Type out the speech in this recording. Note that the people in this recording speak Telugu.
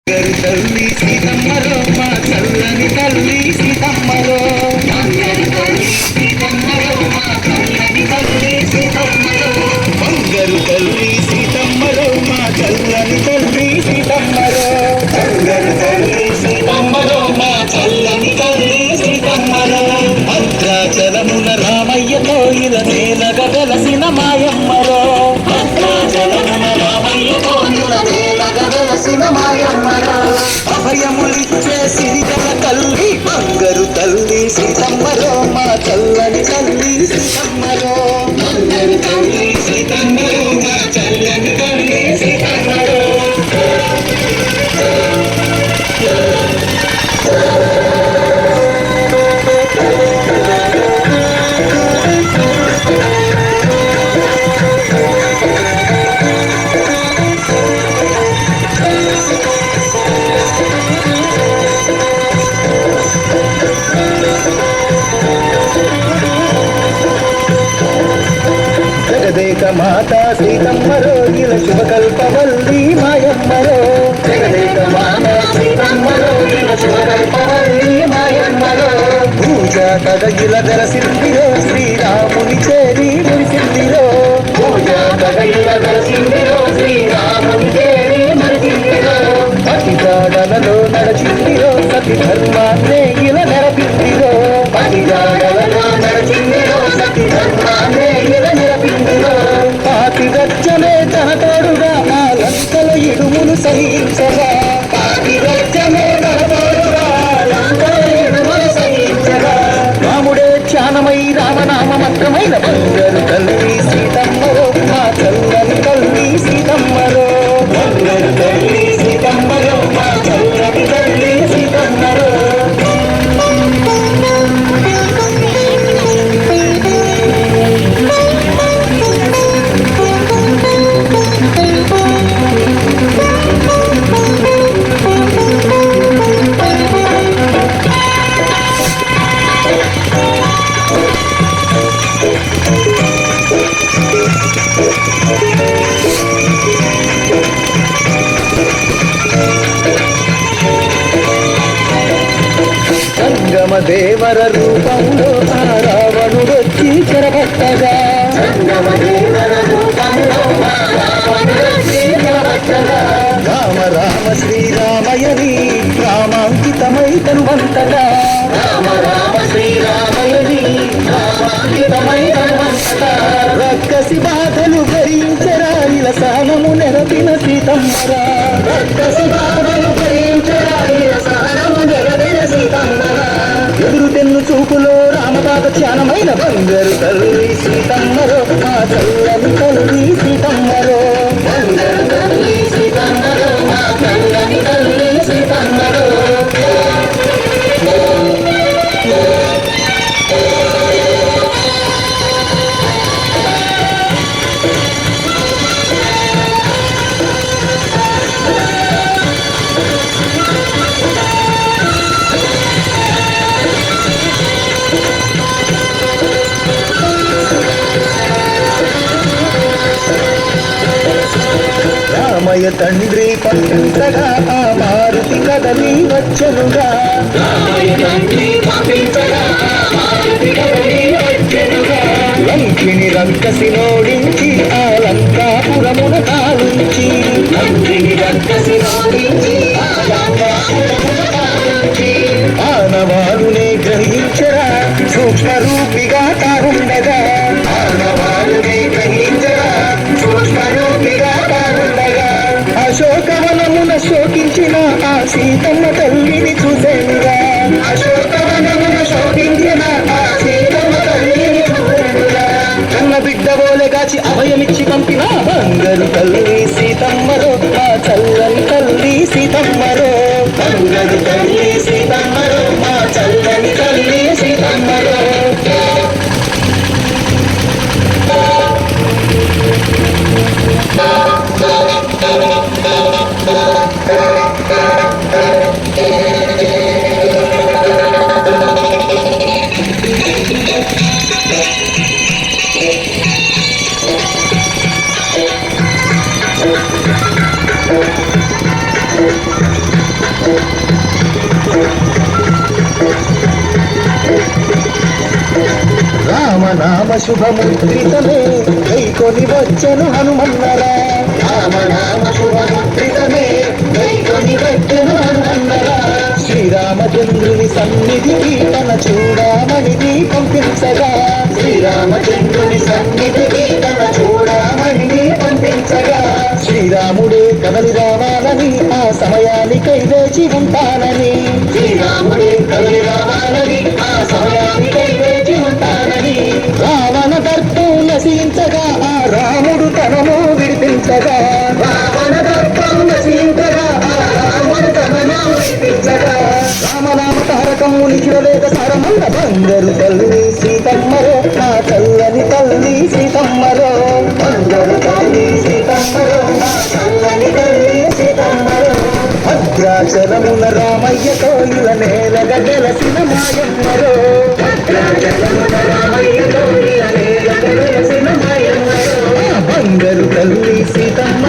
తల్లి సీతమ్మరో మా చల్లని తల్లి సీతమ్మరో బంగారు తల్లి సీతమ్మరో మా చల్లని తల్లి సీతమ్మరో బంగారు తల్లి సీతమ్మరో మా చల్లని తల్లి సీతమ్మరో భద్రాచలమున రామయ్య కోయిల నేలగ వెలసిన మాయమ్మరో భద్రాచలమున రామయ్య కోయిల నేలగ వెలసిన మాయమ్మరో అభయములిచ్చే సిరిగల తల్లి బంగారు తల్లి సీతమ్మరో మా చల్లని తల్లి సీతమ్మరో బంగారు తల్లి సీతమ్మరో మా చల్లని తల్లి సీతమ్మరో జగదేక మాతా సీతమ్మరో ఇలా శుభకల్పవల్లి మాయమ్మరో జగదేక మాతా సీతమ్మరో ఇలా శుభకల్పవల్లి మాయమ్మరో పూజా కదగిల దరసిందిరో శ్రీరాముని చేరి మురిసిందిరో పూజా కదగిల దరసిందిరో శ్రీరాముని చేరి మురిసిందిరో పతిజాడలలో నడచిందిరో సతి ధర్మాన్నే ఇలా నెరపిందిరో పతిజాడలలో నడచిందిరో సతి ధర్మాన్నే ఇలా నెరపిందిరో పాతిరచ్చమే తన తోడుగా ఆ లంకల ఇడుములు సహించగా పాతిరచ్చమే తన తోడుగా లంకల ఇడుములు సహించగా రాముడే ధ్యానమై రామనామ మంత్రమైన బంగారు తల్లి సీతమ్మరో మా చల్లని తల్లి సీతమ్మరో బంగారు తల్లి సీతమ్మరో మా చల్లని తల్లి సీతమ్మరో దేవర రూపంలో ఆ రావణుడొచ్చి చెరబట్టగా రామ రామ శ్రీరామయని రామాంకితమై తనువంతగా రామ రామ శ్రీరామయని రామాంకితమై తనువంతగా రక్కసి బాధలు భరించరా ఇలా సానము నెరపిన సీతమ్మరా రక్కసి బాధలు భరించరా ఇలా సానము నెరపిన సీతమ్మరా ఎదురు తెన్ను చూపులో రామపాద ధ్యానమైన బంగారు తల్లి సీతమ్మరో మా చల్లని తల్లి సీతమ్మరో బంగారు తల్లి సీతమ్మరో మా చల్లని తల్లి సీతమ్మరో రామయ్య తండ్రి పంపించగా ఆ మారుతి కదలి వచ్చనుగా లంకిని రంకసి నోడించి ఆ లంకాపురమున కాలుంచి ఆనవాలునే గ్రహించరా సూక్ష్మ రూపిగా తారుండగా ఆనవాలునే గ్రహించరా సూక్ష్మ రూపిగా తారుండగా అశోకవనమున శోకించిన ఆ సీతమ్మ తల్లిని చూసేనుగా అశోకవనమున శోకించిన ఆ సీతమ్మ తల్లిని చూసేనుగా కన్న బిడ్డ బోలెగాచి అభయమిచ్చి పంపిన బంగారు తల్లి సీతమ్మరో మా చల్లని తల్లి సీతమ్మరో బంగారు తల్లి సీతమ్మరో మా చల్లని తల్లి సీతమ్మరో Thank you. రామనామ శుభముద్రితమే కైకొని వచ్చెను హనుమన్నరా. రామనామ శుభముద్రితమే కైకొని వచ్చెను హనుమన్నరా. శ్రీరామచంద్రుని సన్నిధికి తన చూడామణిని పంపించగా. శ్రీరామచంద్రుని సన్నిధికి తన చూడామణిని పంపించగా. శ్రీరాముడే కదలి రావాలని ఆ సమయానికై వేచి ఉంటానని. శ్రీరాముడే కదలి రావాలని ఆ సమయానికై వేచి ఉంటానని. రావణ దర్పం నశించగా ఆ రాముడు తనను విడిపించగా. రావణ దర్పం నశించగా ఆ రాముడు తనను విడిపించగా. రామనామ తారకం ఉలికిన వేద సారమల్ల బంగారు తల్లి సీతమ్మరో నా చల్లని తల్లి సీతమ్మరో. బంగారు తల్లి సీతమ్మరో నా చల్లని తల్లి సీతమ్మరో. భద్రాచలమున రామయ్యతో ఇలా నేలగ గెలసిన మాయమ్మరో. భద్రాచలమున రామయ్యతో ఇలా నేలగ గెలసిన మాయమ్మరో. బంగారు తల్లి సీతమ్మ